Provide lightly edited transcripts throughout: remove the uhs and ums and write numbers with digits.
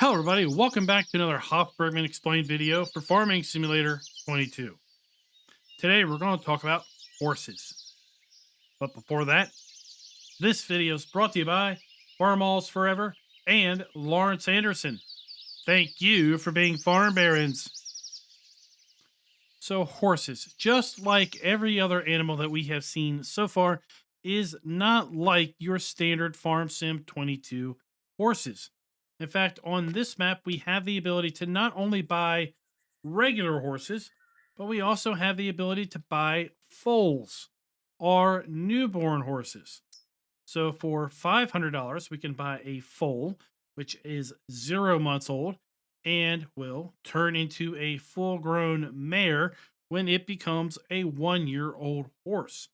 Hello, everybody. Welcome back to another Hof Bergmann Explained video for Farming Simulator 22. Today, we're going to talk about horses. But before that, this video is brought to you by Farmers Forever and Lawrence Anderson. Thank you for being farm barons. So, horses, just like every other animal that we have seen so far, is not like your standard Farm Sim 22 horses. In fact, on this map, we have the ability to not only buy regular horses, but we also have the ability to buy foals, or newborn horses. So for $500, we can buy a foal, which is 0 months old, and will turn into a full-grown mare when it becomes a 1-year-old horse.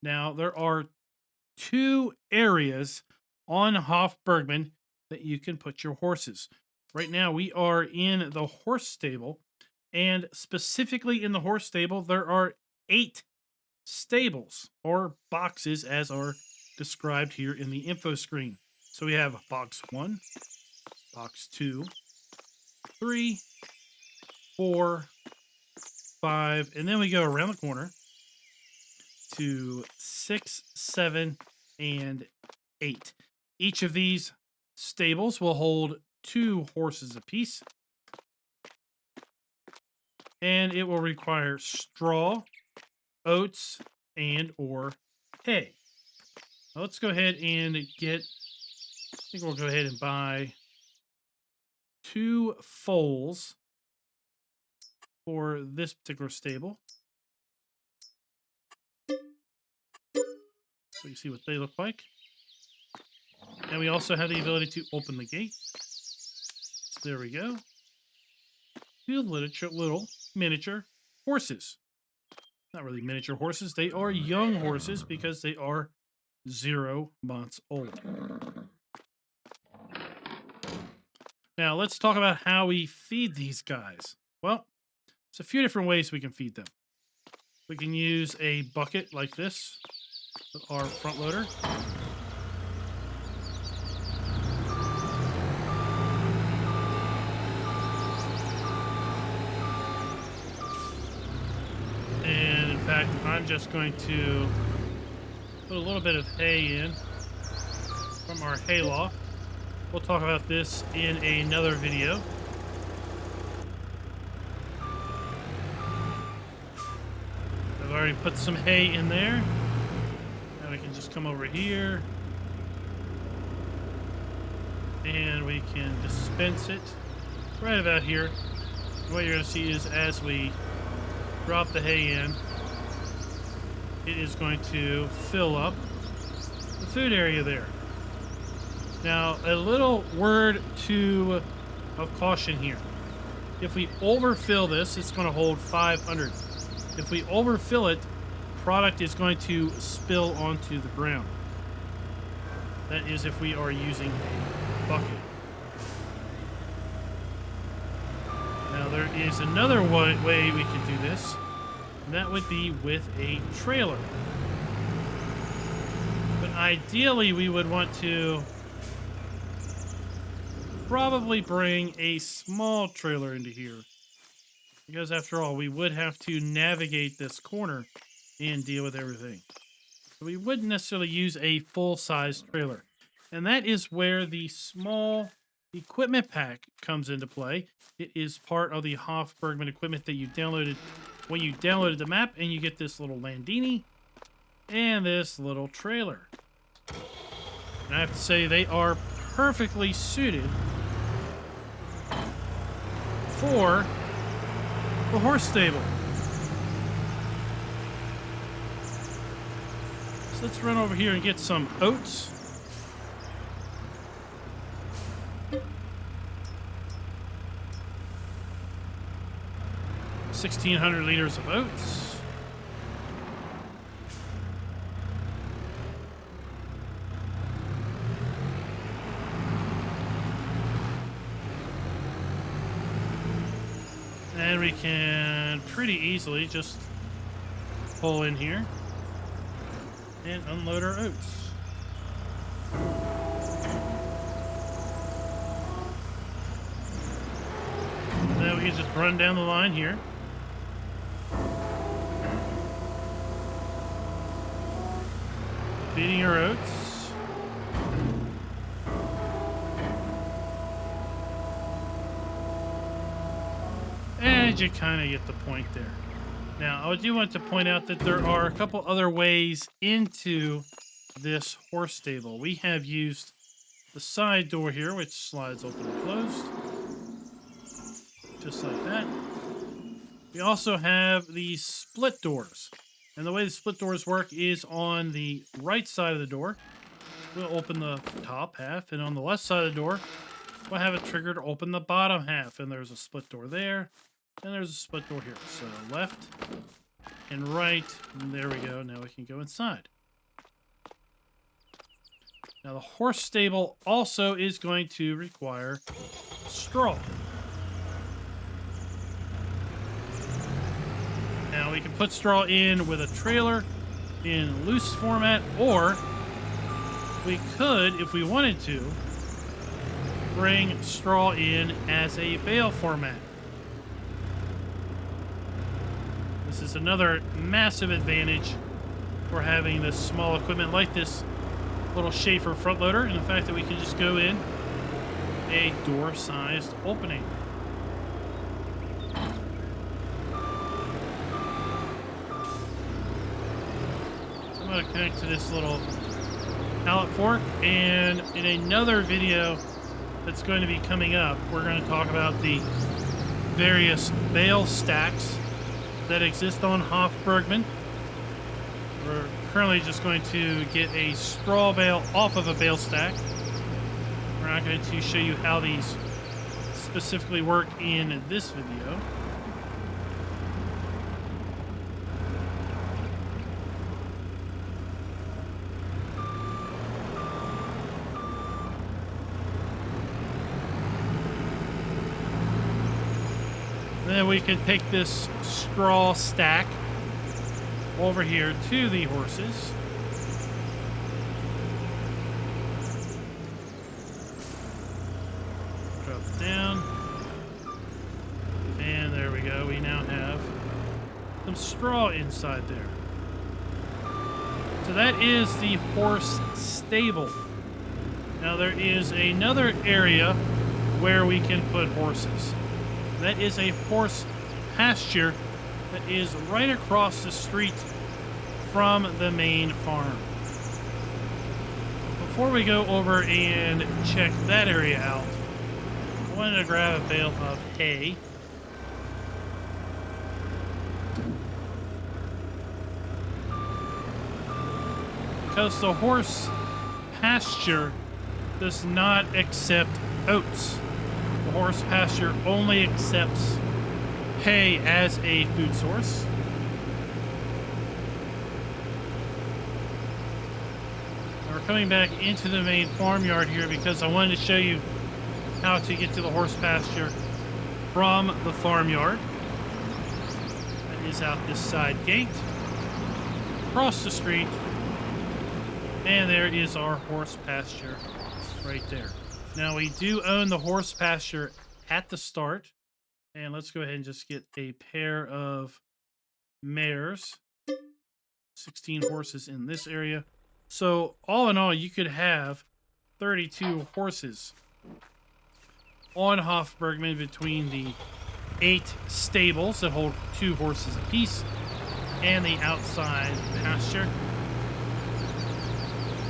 Now, there are two areas on Hof Bergmann that you can put your horses. Right now, we are in the horse stable, and specifically in the horse stable, there are 8 stables or boxes as are described here in the info screen. So we have box 1, box 2, 3, 4, 5, and then we go around the corner to 6, 7, and 8. Each of these stables will hold 2 horses apiece, and it will require straw, oats, and or hay. Now let's go ahead and I think we'll go ahead and buy 2 foals for this particular stable. So you see what they look like. And we also have the ability to open the gate. So there we go. 2 little miniature horses. Not really miniature horses. They are young horses because they are 0 months old. Now let's talk about how we feed these guys. Well, there's a few different ways we can feed them. We can use a bucket like this with our front loader. And in fact, I'm just going to put a little bit of hay in from our hayloft. We'll talk about this in another video. I've already put some hay in there. Now we can just come over here and we can dispense it right about here. What you're going to see is as we drop the hay in, it is going to fill up the food area there. Now, a little word of caution here. If we overfill this, it's going to hold 500. If we overfill it, product is going to spill onto the ground. That is if we are using a bucket. Now, there is another way we can do this, and that would be with a trailer. But ideally, we would want to probably bring a small trailer into here, because after all, we would have to navigate this corner and deal with everything. So we wouldn't necessarily use a full-size trailer, and that is where the small equipment pack comes into play. It is part of the Hof Bergmann equipment that you downloaded when you downloaded the map, and you get this little Landini and this little trailer. And I have to say, they are perfectly suited for the horse stable. So let's run over here and get some oats. $1,600 liters of oats. And we can pretty easily just pull in here and unload our oats. We can just run down the line here. Feeding your oats. And you kind of get the point there. Now, I do want to point out that there are a couple other ways into this horse stable. We have used the side door here, which slides open and closed. Just like that. We also have these split doors. And the way the split doors work is on the right side of the door, we'll open the top half. And on the left side of the door, we'll have it triggered to open the bottom half. And there's a split door there. And there's a split door here. So left and right. And there we go. Now we can go inside. Now the horse stable also is going to require straw. Now we can put straw in with a trailer in loose format, or we could, if we wanted to, bring straw in as a bale format. This is another massive advantage for having this small equipment like this little Schaefer front loader, and the fact that we can just go in a door-sized opening. So I'm going to connect to this little pallet fork, and in another video that's going to be coming up, we're going to talk about the various bale stacks that exist on Hof Bergmann. We're currently just going to get a straw bale off of a bale stack. We're not going to show you how these specifically work in this video. Then we can take this straw stack over here to the horses. Drop it down. And there we go. We now have some straw inside there. So that is the horse stable. Now there is another area where we can put horses. That is a horse pasture that is right across the street from the main farm. Before we go over and check that area out, I wanted to grab a bale of hay. Because the horse pasture does not accept oats. The horse pasture only accepts hay as a food source. Now we're coming back into the main farmyard here because I wanted to show you how to get to the horse pasture from the farmyard. That is out this side gate. Across the street. And there is our horse pasture right there. Now we do own the horse pasture at the start. And let's go ahead and just get a pair of mares. 16 horses in this area. So all in all, you could have 32 horses on Hof Bergmann between the 8 stables that hold 2 horses apiece and the outside pasture.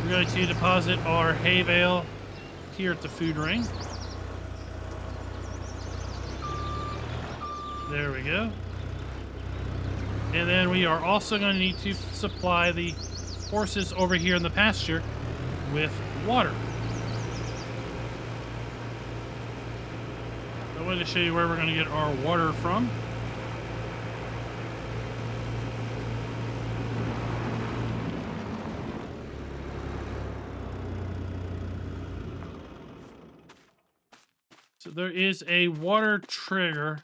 We're going to deposit our hay bale here at the food ring. There we go. And then we are also going to need to supply the horses over here in the pasture with water. I wanted to show you where we're going to get our water from. So there is a water trigger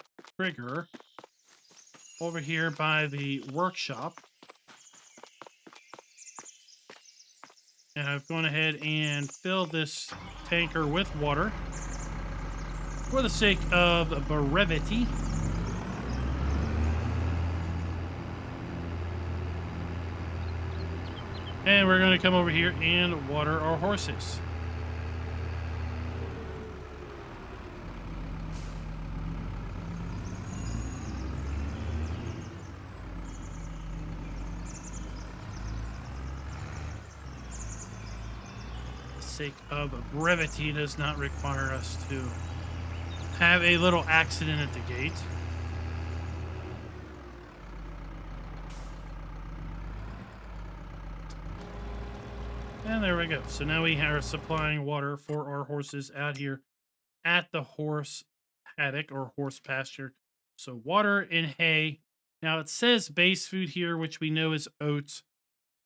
over here by the workshop. And I've gone ahead and filled this tanker with water. for the sake of brevity. And we're going to come over here and water our horses. The sake of brevity does not require us to have a little accident at the gate. And there we go. So now we are supplying water for our horses out here at the horse paddock or horse pasture. So water and hay. Now it says base food here, which we know is oats.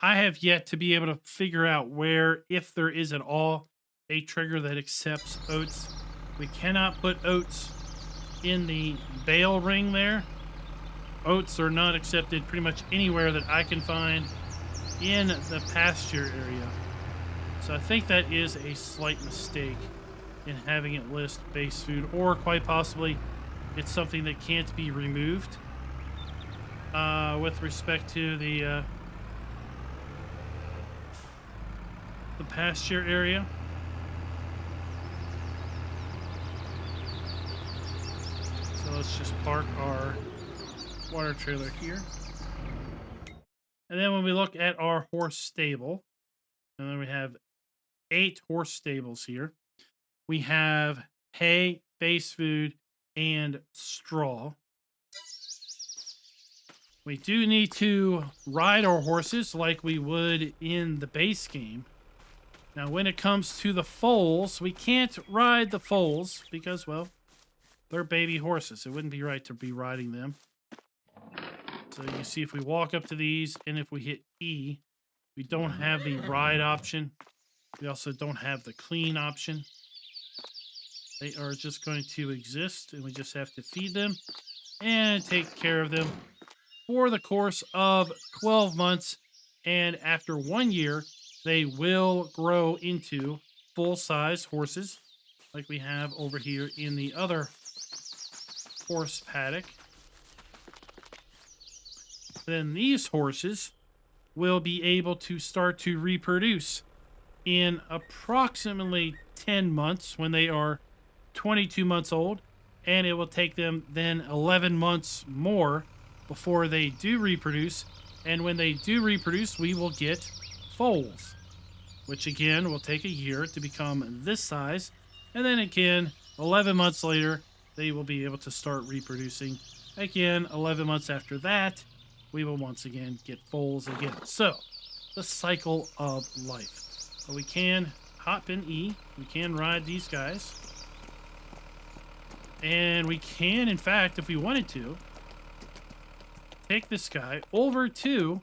I have yet to be able to figure out where, if there is at all, a trigger that accepts oats. We cannot put oats in the bale ring there. Oats are not accepted pretty much anywhere that I can find in the pasture area. So I think that is a slight mistake in having it list base food, or quite possibly it's something that can't be removed with respect to the pasture area. So let's just park our water trailer here. And then when we look at our horse stable, and then we have 8 horse stables here. We have hay, base food, and straw. We do need to ride our horses like we would in the base game. Now, when it comes to the foals, we can't ride the foals because, well, they're baby horses. It wouldn't be right to be riding them. So you see if we walk up to these and if we hit E, we don't have the ride option. We also don't have the clean option. They are just going to exist, and we just have to feed them and take care of them for the course of 12 months. And after 1 year, they will grow into full-size horses like we have over here in the other horse paddock. Then these horses will be able to start to reproduce in approximately 10 months when they are 22 months old, and it will take them then 11 months more before they do reproduce. And when they do reproduce, we will get foals, which again will take a year to become this size. And then again, 11 months later, they will be able to start reproducing. Again, 11 months after that, we will once again get foals again. So, the cycle of life. But we can hop in E. We can ride these guys. And we can, in fact, if we wanted to, take this guy over to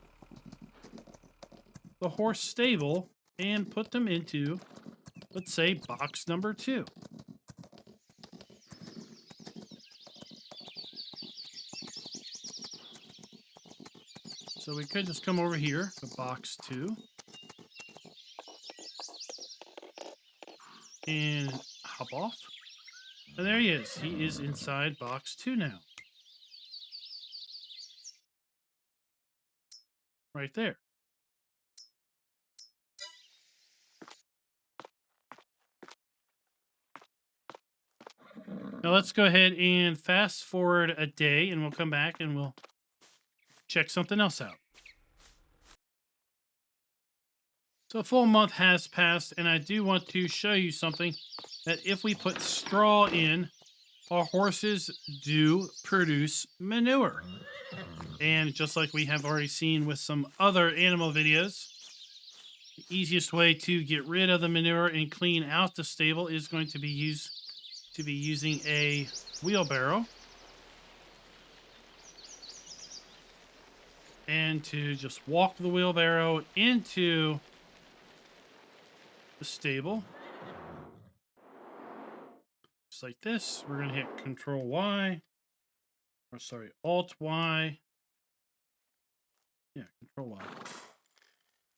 the horse stable and put them into, let's say, box number 2. So we could just come over here to box 2 and hop off. And there he is. He is inside box 2 now. Right there. Now let's go ahead and fast forward a day, and we'll come back and we'll check something else out. So a full month has passed, and I do want to show you something that if we put straw in, our horses do produce manure. And just like we have already seen with some other animal videos, the easiest way to get rid of the manure and clean out the stable is going to be using a wheelbarrow. And to just walk the wheelbarrow into the stable. Just like this. We're going to hit Control Y. Or sorry, Alt Y. Yeah, Control Y.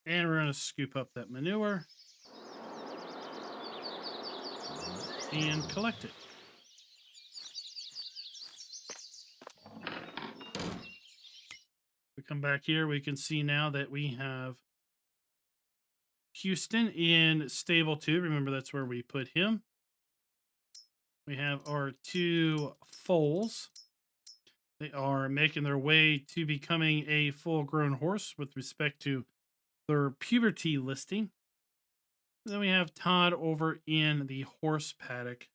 And we're going to scoop up that manure and collect it. we come back here, we can see now that we have Houston in stable 2. Remember, that's where we put him. We have our 2 foals. They are making their way to becoming a full-grown horse with respect to their puberty listing. Then we have Todd over in the horse paddock.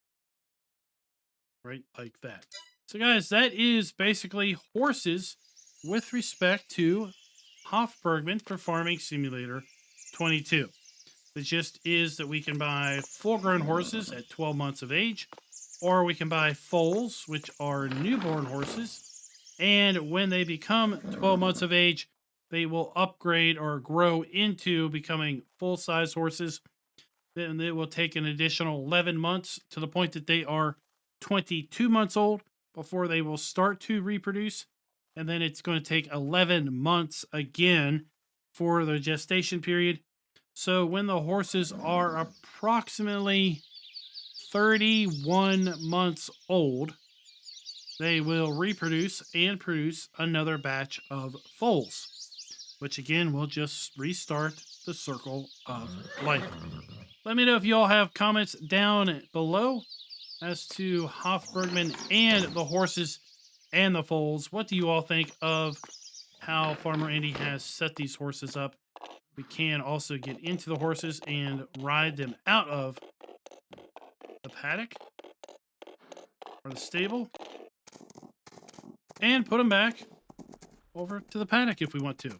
Right like that. So, guys, that is basically horses with respect to Hof Bergmann for Farming Simulator 22. The gist is that we can buy full-grown horses at 12 months of age, or we can buy foals, which are newborn horses. And when they become 12 months of age, they will upgrade or grow into becoming full-size horses. Then it will take an additional 11 months to the point that they are 22 months old before they will start to reproduce. And then it's going to take 11 months again for the gestation period. So when the horses are approximately 31 months old, they will reproduce and produce another batch of foals, which again will just restart the circle of life. Let me know if you all have comments down below as to Hof Bergmann and the horses and the foals. What do you all think of how Farmer Andy has set these horses up? We can also get into the horses and ride them out of the paddock or the stable and put them back over to the paddock if we want to.